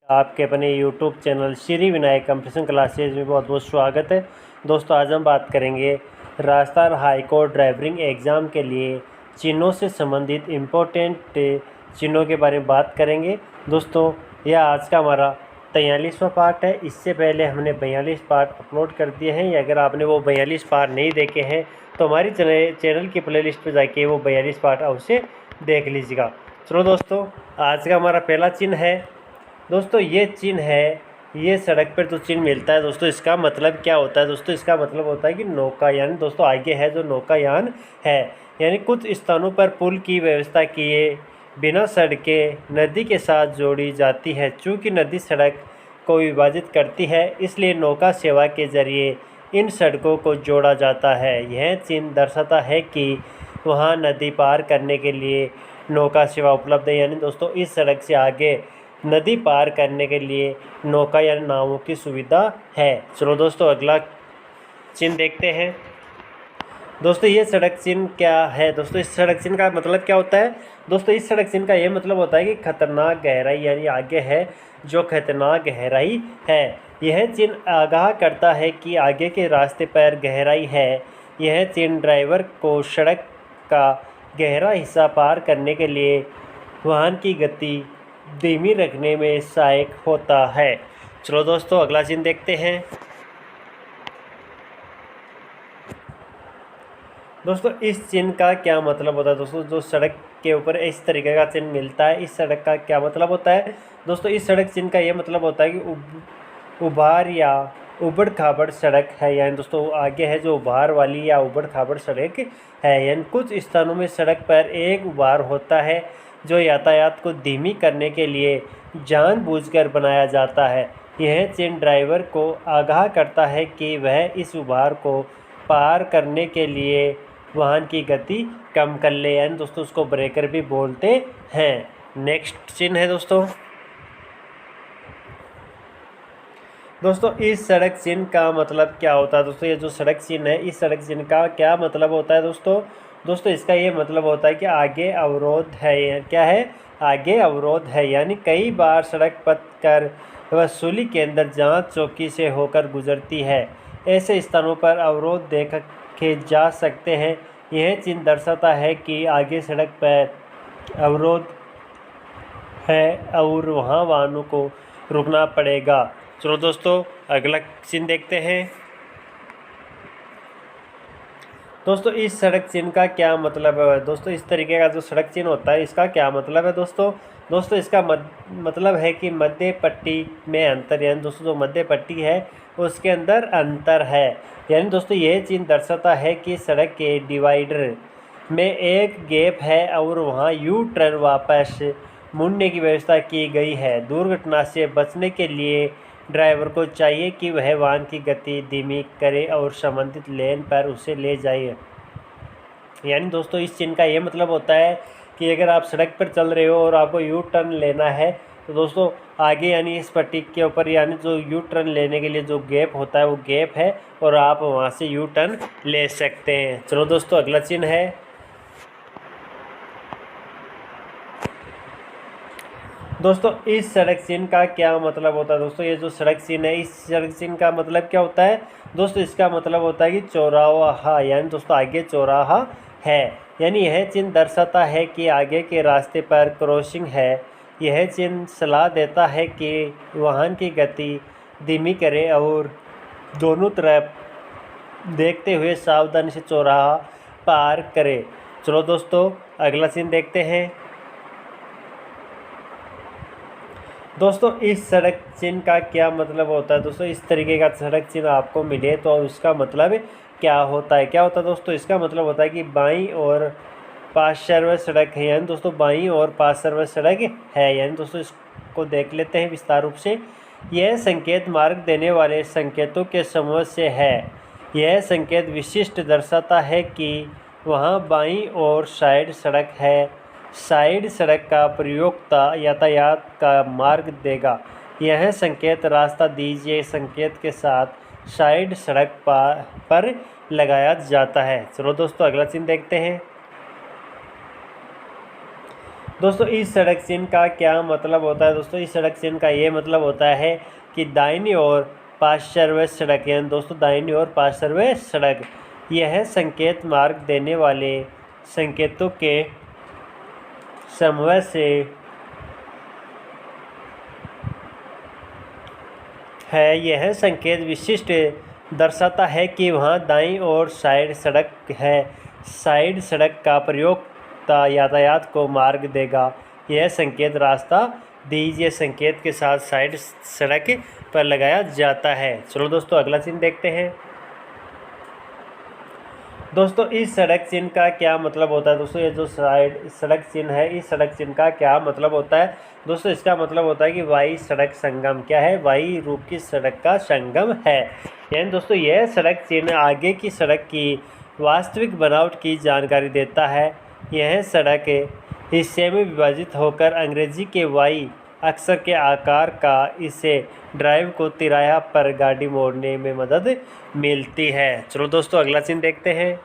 आपके अपने YouTube channel Shri Vinayak computer classes में बहुत बहुत स्वागत है। दोस्तों, आज हम बात करेंगे Rajasthan high court driving exam के लिए चिन्हों से संबंधित इम्पोर्टेंट चिन्हों के बारे में बात करेंगे। दोस्तों, यह आज का हमारा 43वां पार्ट है। इससे पहले हमने 42 पार्ट अपलोड कर दिए हैं। या अगर आपने वो 42 पार्ट नहीं देखे हैं तो हमारी चैनल की प्लेलिस्ट पर जाके वो 42 पार्ट अवश्य देख लीजिएगा। चलो दोस्तों, आज का हमारा पहला चिन्ह है। दोस्तों, ये चिन्ह है, ये सड़क पर जो चिन्ह मिलता है दोस्तों, इसका मतलब क्या होता है? दोस्तों, इसका मतलब होता है कि नौकायान। दोस्तों, आगे है जो नौकायान है, यानी कुछ स्थानों पर पुल की व्यवस्था किए बिना सड़कें नदी के साथ जोड़ी जाती है। चूँकि नदी सड़क को विभाजित करती है, इसलिए नौका सेवा के जरिए इन सड़कों को जोड़ा जाता है। यह चिन्ह दर्शाता है कि वहाँ नदी पार करने के लिए नौका सेवा उपलब्ध है। यानी दोस्तों, इस सड़क से आगे नदी पार करने के लिए नौका या नावों की सुविधा है। चलो दोस्तों, अगला चिन्ह देखते हैं। दोस्तों, ये सड़क चिन्ह क्या है? दोस्तों, इस सड़क चिन्ह का मतलब क्या होता है? दोस्तों, इस सड़क चिन्ह का ये मतलब होता है कि खतरनाक गहराई, यानी आगे है जो खतरनाक गहराई है। यह चिन्ह आगाह करता है कि आगे के रास्ते पर गहराई है। यह चिन्ह ड्राइवर को सड़क का गहरा हिस्सा पार करने के लिए वाहन की गति धीमी रखने में सहायक होता है। चलो दोस्तों, अगला चिन्ह देखते हैं। दोस्तों, इस चिन्ह का क्या मतलब होता है? दोस्तों, जो सड़क के ऊपर इस तरीके का चिन्ह मिलता है, इस सड़क का क्या मतलब होता है? दोस्तों, इस सड़क चिन्ह का ये मतलब होता है कि उभार या उबड़ खाबड़ सड़क है। यानी दोस्तों, आगे है जो उभार वाली या उबड़ खाबड़ सड़क है। यानी कुछ स्थानों में सड़क पर एक उभार होता है जो यातायात को धीमी करने के लिए जानबूझकर बनाया जाता है। यह चिन्ह ड्राइवर को आगाह करता है कि वह इस उभार को पार करने के लिए वाहन की गति कम कर ले। यानी दोस्तों, उसको ब्रेकर भी बोलते हैं। नेक्स्ट चिन्ह है दोस्तों, इस सड़क चिन्ह का मतलब क्या होता है? दोस्तों, ये जो सड़क चिन्ह है, इस सड़क चिन्ह का क्या मतलब होता है? दोस्तों, इसका ये मतलब होता है कि आगे अवरोध है। क्या है? आगे अवरोध है। यानी कई बार सड़क पथ कर वसूली केंद्र जांच चौकी से होकर गुजरती है। ऐसे स्थानों पर अवरोध देखे जा सकते हैं। यह चिन्ह दर्शाता है कि आगे सड़क पर अवरोध है और वहाँ वाहनों को रुकना पड़ेगा। चलो दोस्तों, अगला चिन्ह देखते हैं। दोस्तों, इस सड़क चिन्ह का क्या मतलब है? दोस्तों, इस तरीके का जो सड़क चिन्ह होता है, इसका क्या मतलब है? दोस्तों, इसका मतलब है कि मध्य पट्टी में अंतर। यानी दोस्तों, जो मध्य पट्टी है उसके अंदर अंतर है। यानी दोस्तों, यह चिन्ह दर्शाता है कि सड़क के डिवाइडर में एक गैप है और वहाँ यू टर्न वापस मुड़ने की व्यवस्था की गई है। दुर्घटना से बचने के लिए ड्राइवर को चाहिए कि वह वाहन की गति धीमी करे और संबंधित लेन पर उसे ले जाए। यानी दोस्तों, इस चिन्ह का ये मतलब होता है कि अगर आप सड़क पर चल रहे हो और आपको यू टर्न लेना है तो दोस्तों, आगे यानी इस पट्टी के ऊपर यानी जो यू टर्न लेने के लिए जो गैप होता है वो गैप है और आप वहाँ से यू टर्न ले सकते हैं। चलो दोस्तों, अगला चिन्ह है। दोस्तों, इस सड़क चिन्ह का क्या मतलब होता है? दोस्तों, ये जो सड़क चिन्ह है, इस सड़क चिन्ह का मतलब क्या होता है? दोस्तों, इसका मतलब होता है कि चौराहा। यानी दोस्तों, आगे चौराहा है। यानी यह चिन्ह दर्शाता है कि आगे के रास्ते पर क्रॉसिंग है। यह चिन्ह सलाह देता है कि वाहन की गति धीमी करे और दोनों तरफ देखते हुए सावधानी से चौराहा पार करे। चलो दोस्तों, अगला चिन्ह देखते हैं। दोस्तों, इस सड़क चिन्ह का क्या मतलब होता है? दोस्तों, इस तरीके का सड़क चिन्ह आपको मिले तो उसका मतलब क्या होता है? दोस्तों, इसका मतलब होता है कि बाईं और पार्श्व सड़क है। यानी दोस्तों, बाईं और पार्श्व सड़क है। यानी दोस्तों, इसको देख लेते हैं विस्तार रूप से। यह संकेत मार्ग देने वाले संकेतों के समूह से है। यह संकेत विशिष्ट दर्शाता है कि वहाँ बाईं और साइड सड़क है। साइड सड़क का प्रयोक्ता यातायात का मार्ग देगा। यह संकेत रास्ता दीजिए संकेत के साथ साइड सड़क पर लगाया जाता है। चलो दोस्तों, अगला चिन्ह देखते हैं। दोस्तों इस सड़क चिन्ह का क्या मतलब होता है? दोस्तों इस सड़क चिन्ह का ये मतलब होता है कि दाहिनी ओर पार्श्व सड़क, यानी दोस्तों दाहिनी ओर पार्श्व सड़क, यह संकेत मार्ग देने वाले संकेतों के समूह से है। यह संकेत विशिष्ट दर्शाता है कि वहाँ दाईं ओर साइड सड़क है। साइड सड़क का प्रयोग यातायात को मार्ग देगा। यह संकेत रास्ता दीजिए संकेत के साथ साइड सड़क पर लगाया जाता है। चलो दोस्तों अगला चिन्ह देखते हैं। दोस्तों इस सड़क चिन्ह का क्या मतलब होता है? दोस्तों ये जो साइड सड़क चिन्ह है, इस सड़क चिन्ह का क्या मतलब होता है? दोस्तों इसका मतलब होता है कि वाई सड़क संगम क्या है? वाई रूप की सड़क का संगम है। यानी दोस्तों यह सड़क चिन्ह आगे की सड़क की वास्तविक बनावट की जानकारी देता है। यह सड़क हिस्से में विभाजित होकर अंग्रेजी के वाई अक्षर के आकार का इसे ड्राइव को तिराहा पर गाड़ी मोड़ने में मदद मिलती है। चलो दोस्तों अगला चिन्ह देखते हैं।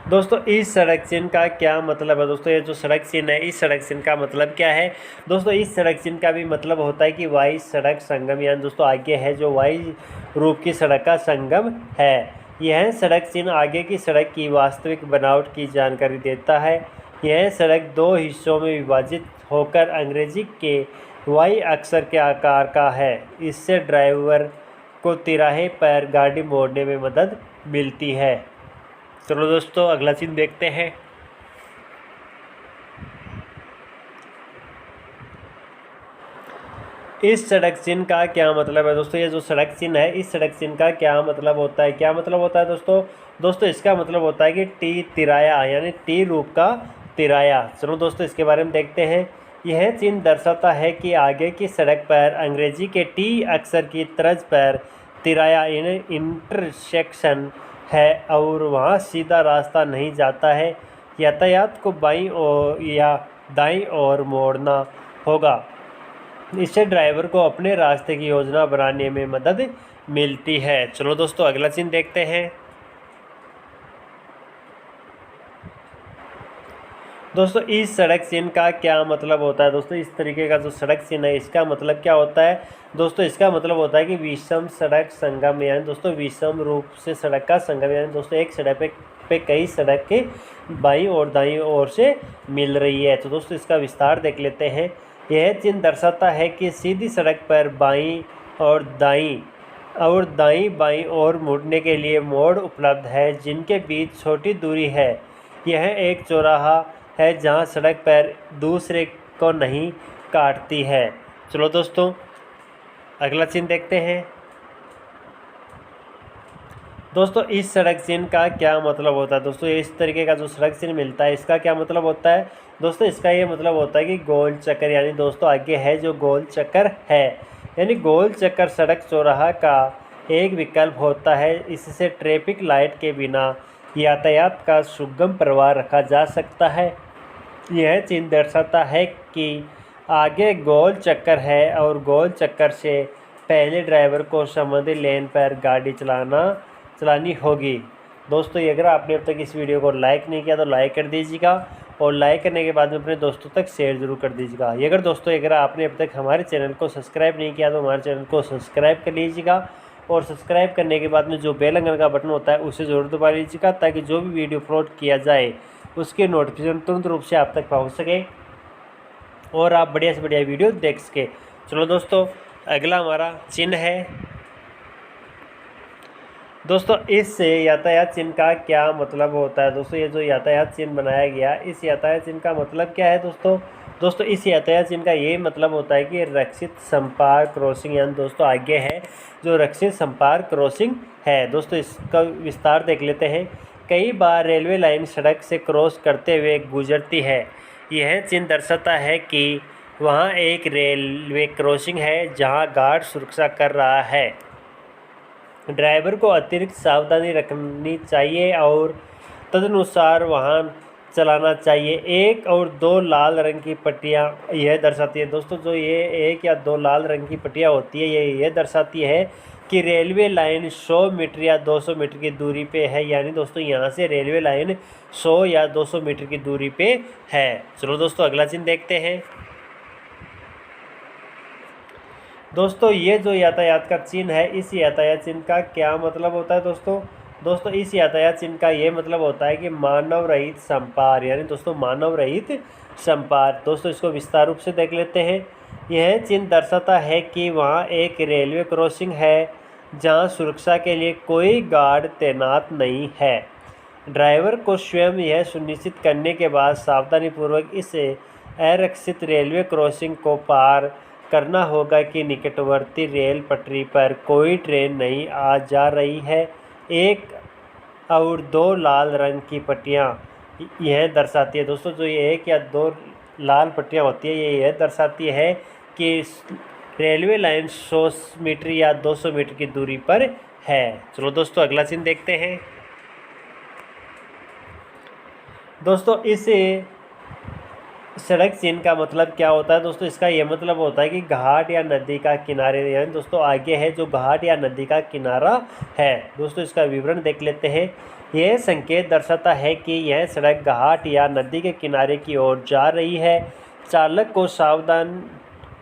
दोस्तों इस सड़क चिन्ह का क्या मतलब है? दोस्तों ये जो सड़क चिन्ह है, इस सड़क चिन्ह का मतलब क्या है? दोस्तों इस सड़क चिन्ह का भी मतलब होता है कि वाई सड़क संगम, यानी दोस्तों आगे है जो वाई रूप की सड़क का संगम है। यह सड़क चिन्ह आगे की सड़क की वास्तविक बनावट की जानकारी देता है। यह सड़क दो हिस्सों में विभाजित होकर अंग्रेजी के वाई अक्षर के आकार का है। इससे ड्राइवर को तिराहे पर गाड़ी मोड़ने में मदद मिलती है। चलो दोस्तों अगला चिन्ह देखते हैं। इस सड़क चिन्ह का क्या मतलब है? दोस्तों ये जो सड़क चिन्ह है, इस सड़क चिन्ह का क्या मतलब होता है? क्या मतलब होता है दोस्तों इसका मतलब होता है कि टी तिराया, यानी टी रूप का तिराया। चलो दोस्तों इसके बारे में देखते हैं। यह चिन्ह दर्शाता है कि आगे की सड़क पर अंग्रेजी के टी अक्षर की तर्ज पर तिराया इंटरसेक्शन है और वहाँ सीधा रास्ता नहीं जाता है। यातायात को बाईं ओर या दाईं ओर मोड़ना होगा। इससे ड्राइवर को अपने रास्ते की योजना बनाने में मदद मिलती है। चलो दोस्तों अगला चिन्ह देखते हैं। दोस्तों इस सड़क चिन्ह का क्या मतलब होता है? दोस्तों इस तरीके का जो सड़क चिन्ह है, इसका मतलब क्या होता है? दोस्तों इसका मतलब होता है कि विषम सड़क संगम, यानी दोस्तों विषम रूप से सड़क का संगम, यानी दोस्तों एक सड़क पे कई सड़क के बाईं और दाईं ओर से मिल रही है। तो दोस्तों इसका विस्तार देख लेते हैं। यह चिन्ह दर्शाता है कि सीधी सड़क पर बाईं और दाईं बाईं ओर मुड़ने के लिए मोड़ उपलब्ध है जिनके बीच छोटी दूरी है। यह एक चौराहा है जहां सड़क पर दूसरे को नहीं काटती है। चलो दोस्तों अगला चिन्ह देखते हैं। दोस्तों इस सड़क चिन्ह का क्या मतलब होता है? दोस्तों इस तरीके का जो सड़क चिन्ह मिलता है, इसका क्या मतलब होता है? दोस्तों इसका ये मतलब होता है कि गोल चक्कर, यानी दोस्तों आगे है जो गोल चक्कर है, यानी गोल चक्कर सड़क चौराहा का एक विकल्प होता है। इससे ट्रैफिक लाइट के बिना यातायात का सुगम प्रवाह रखा जा सकता है। यह चिन्ह दर्शाता है कि आगे गोल चक्कर है और गोल चक्कर से पहले ड्राइवर को संबंधित लेन पर गाड़ी चलानी होगी। दोस्तों अगर आपने अब तक इस वीडियो को लाइक नहीं किया तो लाइक कर दीजिएगा और लाइक करने के बाद में अपने दोस्तों तक शेयर जरूर कर दीजिएगा। अगर आपने अब तक हमारे चैनल को सब्सक्राइब नहीं किया तो हमारे चैनल को सब्सक्राइब कर लीजिएगा और सब्सक्राइब करने के बाद में जो बेल आइकन का बटन होता है उसे ज़रूर दबा लीजिएगा ताकि जो भी वीडियो अपलोड किया जाए उसके नोटिफिकेशन तुरंत रूप से आप तक पहुँच सके और आप बढ़िया से बढ़िया वीडियो देख सके। चलो दोस्तों अगला हमारा चिन्ह है। दोस्तों इस यातायात चिन्ह का क्या मतलब होता है? दोस्तों ये जो यातायात चिन्ह बनाया गया, इस यातायात चिन्ह का मतलब क्या है? दोस्तों इस यातायात चिन्ह का ये मतलब होता है कि रक्षित संपर्क क्रॉसिंग, यानी दोस्तों आगे है जो रक्षित संपर्क क्रॉसिंग है। दोस्तों इसका विस्तार देख लेते हैं। कई बार रेलवे लाइन सड़क से क्रॉस करते हुए गुजरती है। यह चिन्ह दर्शाता है कि वहाँ एक रेलवे क्रॉसिंग है जहाँ गार्ड सुरक्षा कर रहा है। ड्राइवर को अतिरिक्त सावधानी रखनी चाहिए और तदनुसार वाहन चलाना चाहिए। 1 और 2 लाल रंग की पट्टियाँ यह दर्शाती है। दोस्तों जो ये 1 या 2 लाल रंग की पट्टियाँ होती है ये दर्शाती है कि रेलवे लाइन 100 मीटर या 200 मीटर की दूरी पे है, यानी दोस्तों यहाँ से रेलवे लाइन 100 या 200 मीटर की दूरी पे है। चलो दोस्तों अगला चिन्ह देखते हैं। दोस्तों ये जो यातायात का चिन्ह है, इस यातायात चिन्ह का क्या मतलब होता है दोस्तों इस यातायात चिन्ह का ये मतलब होता है कि मानव रहित संपार, यानी दोस्तों मानव रहित संपार। दोस्तों इसको विस्तार रूप से देख लेते हैं। यह चिन्ह दर्शाता है कि वहाँ एक रेलवे क्रॉसिंग है जहाँ सुरक्षा के लिए कोई गार्ड तैनात नहीं है। ड्राइवर को स्वयं यह सुनिश्चित करने के बाद सावधानीपूर्वक इस आरक्षित रेलवे क्रॉसिंग को पार करना होगा कि निकटवर्ती रेल पटरी पर कोई ट्रेन नहीं आ जा रही है। 1 और 2 लाल रंग की पट्टियाँ यह दर्शाती है दोस्तों, जो ये 1 या 2 लाल पट्टियाँ होती है, ये यह दर्शाती है कि रेलवे लाइन 100 मीटर या 200 मीटर की दूरी पर है। चलो दोस्तों अगला चिन्ह देखते हैं। दोस्तों इस सड़क चिन्ह का मतलब क्या होता है दोस्तों, इसका ये मतलब होता है कि घाट या नदी का किनारे, यानी दोस्तों आगे है जो घाट या नदी का किनारा है। दोस्तों इसका विवरण देख लेते हैं। यह संकेत दर्शाता है कि यह सड़क घाट या नदी के किनारे की ओर जा रही है। चालक को सावधान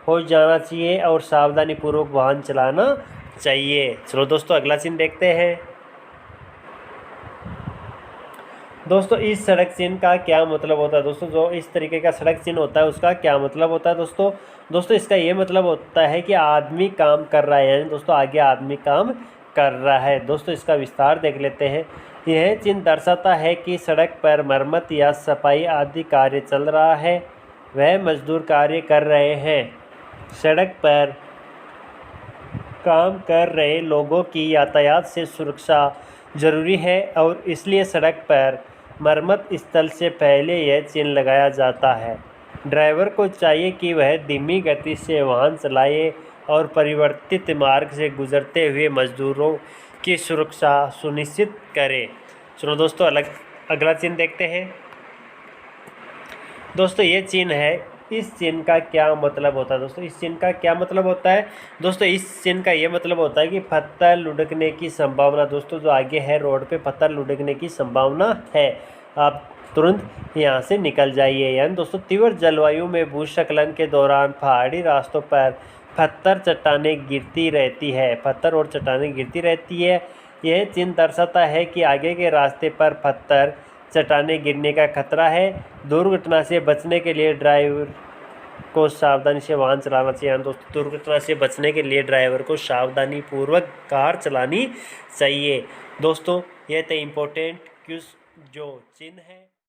हो जाना चाहिए और सावधानीपूर्वक वाहन चलाना चाहिए। चलो दोस्तों अगला चिन्ह देखते हैं। दोस्तों इस सड़क चिन्ह का क्या मतलब होता है दोस्तों, जो इस तरीके का सड़क चिन्ह होता है उसका क्या मतलब होता है दोस्तों इसका ये मतलब होता है कि आदमी काम कर रहा है, यानी दोस्तों आगे आदमी काम कर रहा है। दोस्तों इसका विस्तार देख लेते हैं। यह चिन्ह दर्शाता है कि सड़क पर मरम्मत या सफाई आदि कार्य चल रहा है, वह मजदूर कार्य कर रहे हैं। सड़क पर काम कर रहे लोगों की यातायात से सुरक्षा जरूरी है और इसलिए सड़क पर मरम्मत स्थल से पहले यह चिन्ह लगाया जाता है। ड्राइवर को चाहिए कि वह धीमी गति से वाहन चलाए और परिवर्तित मार्ग से गुजरते हुए मजदूरों की सुरक्षा सुनिश्चित करे। चलो दोस्तों अगला चिन्ह देखते हैं। दोस्तों ये चिन्ह है, इस चिन्ह का क्या मतलब होता है दोस्तों, इस चिन्ह का क्या मतलब होता है दोस्तों, इस चिन्ह का ये मतलब होता है कि पत्थर लुढ़कने की संभावना, दोस्तों जो आगे है रोड पे पत्थर लुढ़कने की संभावना है, आप तुरंत यहाँ से निकल जाइए। यानी दोस्तों तीव्र जलवायु में भूस्खलन के दौरान पहाड़ी रास्तों पर पत्थर चट्टानें गिरती रहती है, पत्थर और चट्टानें गिरती रहती है। यह चिन्ह दर्शाता है कि आगे के रास्ते पर पत्थर चट्टानें गिरने का खतरा है। दुर्घटना से बचने के लिए ड्राइवर को सावधानी से वाहन चलाना चाहिए। दोस्तों दुर्घटना से बचने के लिए ड्राइवर को सावधानी पूर्वक कार चलानी चाहिए। दोस्तों ये थे इम्पोर्टेंट क्यूज जो चिन्ह है।